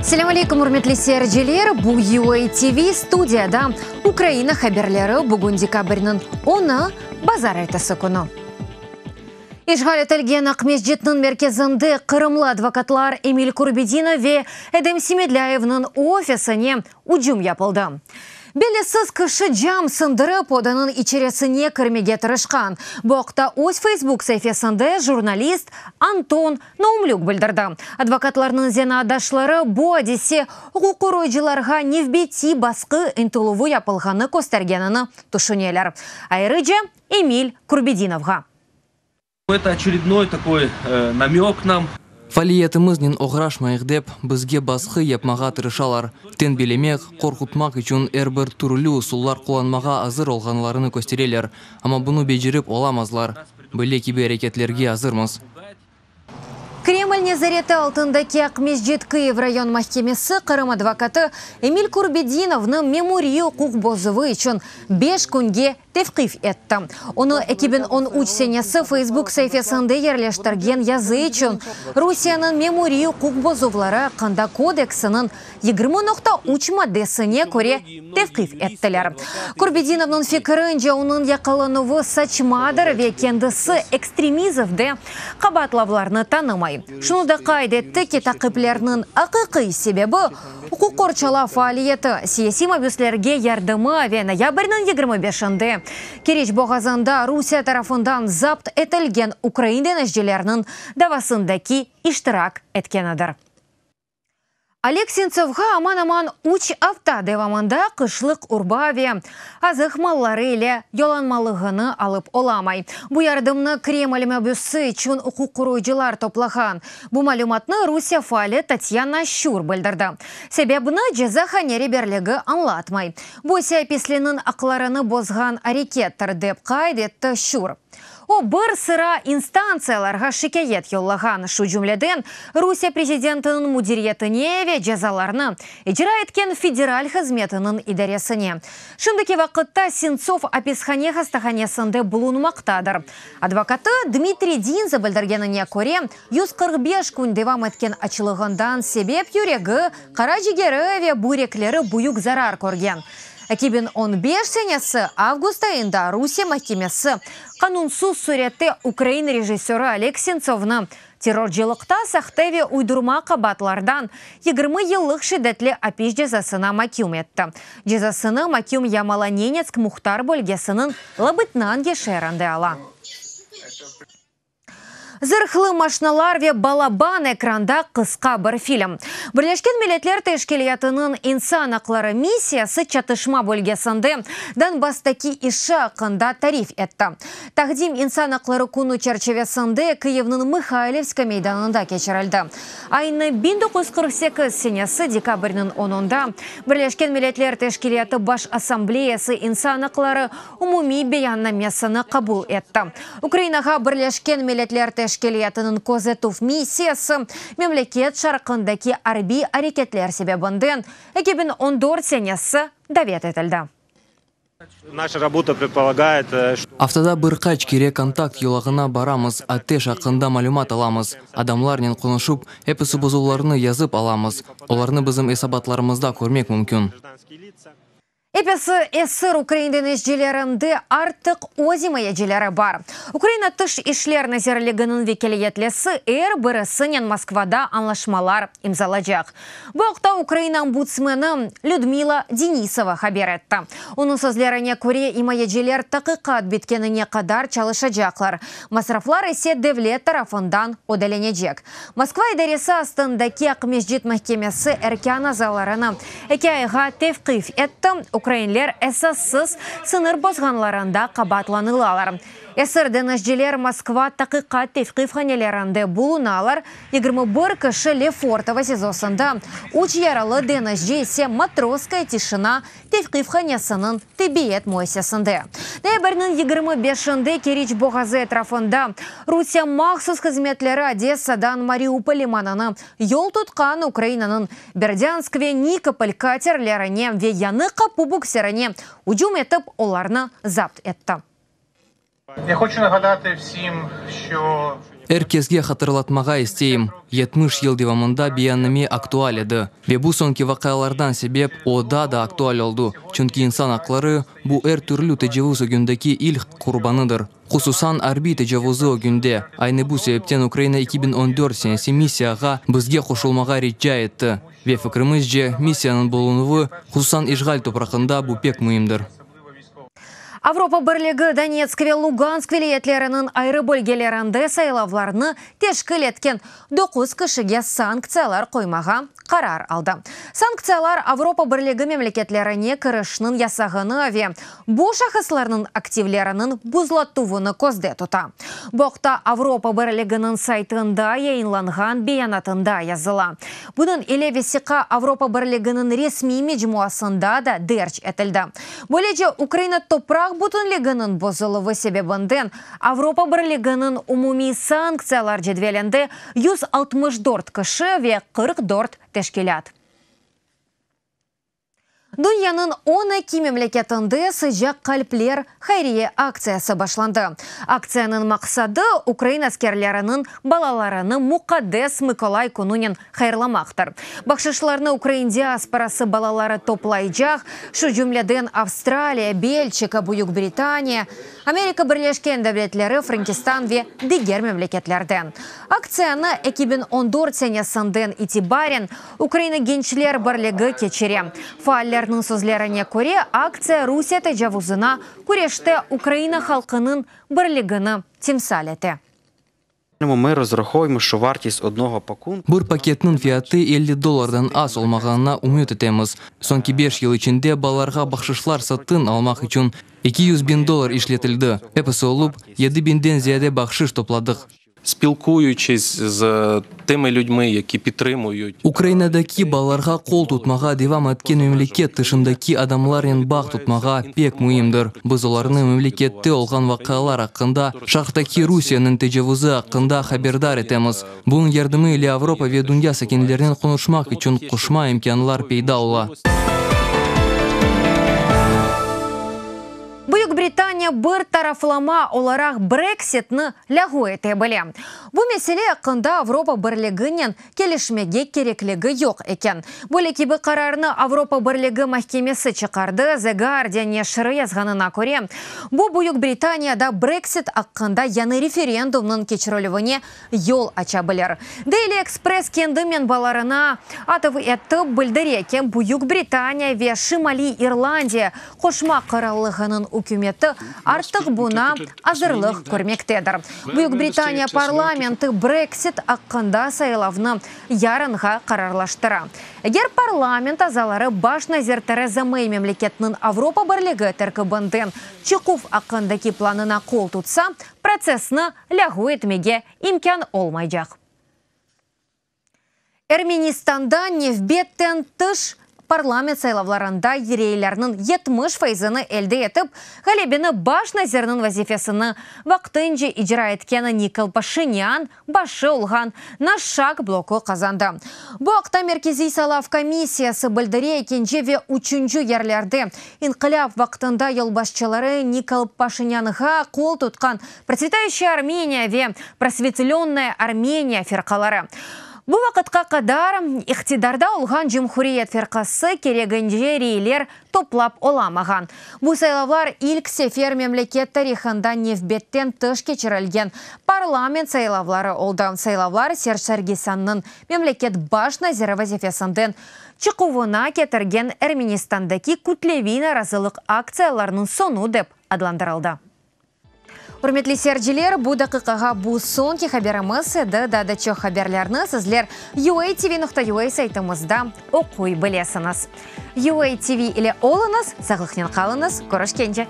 Assalamu alaikum, hurmatli seyirciler. Bu UA TV studiyada Ukraina haberleri bugün dekabrning 10'i bazar ertesi kuni. İşgal etilgen Akmezjet'nin merkezinde Kırımlı advokatlar Emil Kurbedinov ve Edem Semedlyayev'nin ofisine hücum yapıldı. Belirsiz kişi cam sındırıp odanın içerisine kirmege tırışkan. Bu haqda o'z Facebook sayfasında jurnalist Anton Naumlyuk bildirdi. Advokatlarning zenadaşları bu hadise huquq qo'yuvchilarga nevbeti baskı intiluvi yapılganini ko'rsatganini tushunaylar. Ayrıca Emil Kurbedinovga. Это очередной такой намек нам. Фалиятымыздың оғрашмайық деп, бізге басқы епмаға тырышалар. Тен белемек, қорқытмақ үшін әрбір түрлі ұсулар қоланмаға азыр олғанларыны көстерелер. Ама бұны бежіріп оламазлар. Біле кебе әрекетлерге азырмыз. Кремль незареті алтындaki Акмезжет Киев район mahkemesi Kırım advokatı Emil Kurbedinov'ның memoriyi hukuk bozuvu için 5 kunge tevkif etti. Onu 2013 senesi Facebook sayfasında yerleştirgen yazı için Rusiyanın memoriyi hukuk bozuvları Kanda kodeksinin 20.3 maddesine göre tevkif ettiler. Kurbedinov'ның fikrince onun yakalanığı saçmadır ve kendisi ekstremizmde kabatlavlarını tanımay. Şunu da kaydetti ki takiplerinin haqiqiy sebebi hukuk korçala faaliyeti, siyasi mabüslerge yardımı ve noyabrning 25'inde Kereç boğazında Rusya tarafından zapt etilgen Ukrayna denizcilerinin davasındaki iştirak etkenidir. Aleksintsevga aman-aman 3 hafta devamında kışlık urba ve azık malları ile yolanmalığını alıp olamay. Bu yardımını Kreml mabüsü için hukuk koruyucular toplagan. Bu malumatını Rusya faali Tatyana Şur bildirdi. Sebebini cezaxane berligi anlatmay. Bu ise pislenin aklarını bozgan harekettir dep kaydetti Şur. O bir sıra instansiyalarga şikayet yollagan. Şu cümleden Rusya prezidentinin mudiriyetine ve cezalarını icra etken federal hizmetinin idaresine. Şimdiki vakitte Sentsov apishane hastahanesinde bulunmaktadır. Advokatı Dmitri Dinze bildirgenine göre 145 gün devam etken açılığından sebep yüregi, karacigeri ve buyrekleri büyük zarar görgen. 2015 senesi avgust ayında Rusya mahkemesi kanunsuz surette Ukrayna rejissörü Aleksintsevni terörcülükte sahte ve uydurma kabatlardan 20 yıllık şiddetli hapis cezasına mahkum etti. Cezasını mahkum Yamalanenetsk muhtar bölgesinin Labytnange şehrinde ala. Zırhlı maşinalar ve balaban ekranda kıska bir film. Birleşken Milletler Teşkilatı'nın insan hakları misiyası çatışma bölgesinde Donbas'taki işi hakkında tarif etti. Takdim insan hakları konu çerçevesinde Kiev'nin Mikhailivska meydanında geçirildi. Aynı 1948 senesi dekabrning 10'unda Birleşken Milletler Teşkilatı Baş Asambleyası insan hakları umumi beyannamesini kabul etti. Ukraynaga Birleşken Milletler Teşkilatı'nın kozetuv misiyası memleket şarkındaki harbi hareketler sebebinden 2014 senesi davet etildi. Haftada birkaç kere kontakt yolağına baramız, ateş hakkında malumat alamız. Adamlarla konuşup hepsi bozullarını yazıp alamız. Onlarını bizim hesabatlarımızda görmek mümkün. Epesi esir Ukrayna denizcilerinde artık ozimayecileri var. Ukrayna Dış İşler Nazirliğinin vekiliyetlisi birisiyle Moskvada anlaşmalar imzalayacak. Bu haqda Ukrayna ombudsmeni Lyudmila Denisova haber etti. Onun sözlerine göre himayeciler taqiqat bitkenine kadar çalışacaklar. Masraflar ise devlet tarafından ödelenecek. Moskva idaresi astındaki Akmezjet mahkemesi erken azalarını 2 ayga tevkif etti. Ukraynalar esassız sınır bozganlarında kabatlanılalar. Esir denizciler Moskva taqiqat tevkifhanelerinde bulunalar. 21 kişi Lefortovo sezosunda 3 yaralı denizci ise Matroskaya Tishina tevkifhanesinin tibbiyat muassesinde. Noyabrning 25'inde Kereç boğazı etrafında Rusya maxsus hizmetleri Odessa'dan Mariupol limanını yol tutkan Ukrayna'nın Berdyansk ve Nikopol katerlerine ve Yanıqa bukserine hücum etip onlarını zapt etti. Я хочу нагадати всім, що Әркезге хатırlatmaға істейім. 70 ел девамында биянныме актуаль еді. Ве бұ сонки вақайлардан себеп ода да актуаль олду. Чүнки инсан ақлары бұ әр түрлі тәжавуз өгіндеки илх құрбаныдыр. Құсусан арби тәжавузы өгінде. Айны бұ себептен Украина 2014 сенесі миссияға бізге қошылмаға риджа етті. Ве фікірімізже миссияның болуынуы құсусан ишғал топрақында бұ пек мұйымдыр. Авропа бірлігі Донецк ве Луганск вилетлерінің айры бөлгелерінде сайлавларны тешкіл еткен 9 кішіге санкциялар қоймаға қарар алды. Санкциялар Авропа бірлігі мемлекетлеріне кірішінің ясағыны ве бұ шақысларының активлерінің бұзлаттуыны көзде тұта. Боқта Авропа бірлігінің сайтында яйынланған беянатында yazıла. Бұның елевесіқа Авропа бірлігінің ресми меджмуасында да дерч етілді. Бөлеже Украина топрақ бүтінлігінің бозылығы себебінден Авропа бірлігінің умуми санкциялар жедвелінде 164 кіші ве 44 тешкелят. Дүнияның 12 мемлекетінде сыжақ қалплер хайрие акциясы башланды. Акцияның мақсады Украина аскерлерінің балаларыны Мукаддес Миколай күнінен хайырламақтыр. Бақшышларны Украин диаспорасы балалары топлайжақ, шу жүмледен Австралия, Бельчика, Бүйік Британия, Америка Бірлешкен Дәвлетлері, Франкистан ве дигер мемлекетлерден. Акцияны 2014 сенесінден итибарен Украина генчлер бірлігі кечере. Фааллер сөзлеріне көре акция Русия тәжавузына күреште Украина халқының бірлігіні темсал еті. Ми розраховуємо, що вартість одного пакунку Бір пакетның фиаты $50 аз олмағанына үміт етеміз. Сонки 5 ел ішінде баларға бақшышлар сатын алмақ үшін $200,000 ішлетілді. Епісі олып, 7,000-ден зияде бақшыш топладық. Спілкуючись з тими людьми, які підтримують. Украинадаки баларға қол тұтмаға девам еткен мемлекет тышындаки адамларын бақ тұтмаға пек мұйымдыр. Біз оларны мемлекетті олған вақалар ақында, шақтаки Русияның тәжавузы ақында хабердар етеміз. Бұның ярдымы или Авропа ве дүния сәкенлерінен қонышмақ үшін құшма имканлар пейда ола. Бүйік Британия бір тарафлама оларақ Брекситні лягу ете біле. Бұл меселе ақында Авропа бірлігінен келішмеге кереклігі жоқ екен. Бұл екебі қарарыны Авропа бірлігі махкемесі чықарды, The Guardian нешірі язғанына көре. Бұл Бүйік Британияда Брексит ақында яны референдумның кечірілігіне ел ача білер. Daily Express кенді мен баларына атып етті білдірекен Бүйік Британия ве Шимали Ирландия қошма қаралығының үкіметі артық бұна азырлық көрмектедір. Бүйік Британия парламенті Брексит аққында сайлавны ярынға қарарлаштыра. Егер парламент азалары баш назертері замай мемлекетінің Авропа бірлігі тәркібінден чықув аққындаки планына қол тұтса, процесіні лягу етмеге имкан олмайжақ. Эрменистанда невбеттен тыш парламент сайлавларында ерейлерінің 70% әлді етіп, ғалебені баш назерінің вазифесіні вақтынжы ижра еткені Никол Пашинян башы олған наш шаг блоку қазанды. Бұл ақта меркези салав комиссиясы білдіре екенже ве үшінші ерлерді инқилаб вақтында елбасшылары Никол Пашинянға қол тұтқан процветающая Армения ве просветленная Армения ферқалары. Бұл вақытқа қадар иқтидарда олған Жумхуриет ферқасы керегінже рейлер топлап оламаған. Бұл сайлавлар илк сефер мемлекет тарихында невбеттен тыш кечірілген парламент сайлавлары олдан сайлавлар Серж Саргисянның мемлекет баш назері вазифесінден чықуына кетірген Эрменистандаки күтлевин аразылық акцияларының сону деп адландырылды. Үрметлі серджілер, бұл дақиқаға бұл сонки хаберіміз еді дадачы хаберлерні сізлер UATV.ua сайтымызда оқуй білесіңіз. UATV или олыңыз, сағылықнен қалыңыз, көрішкенде.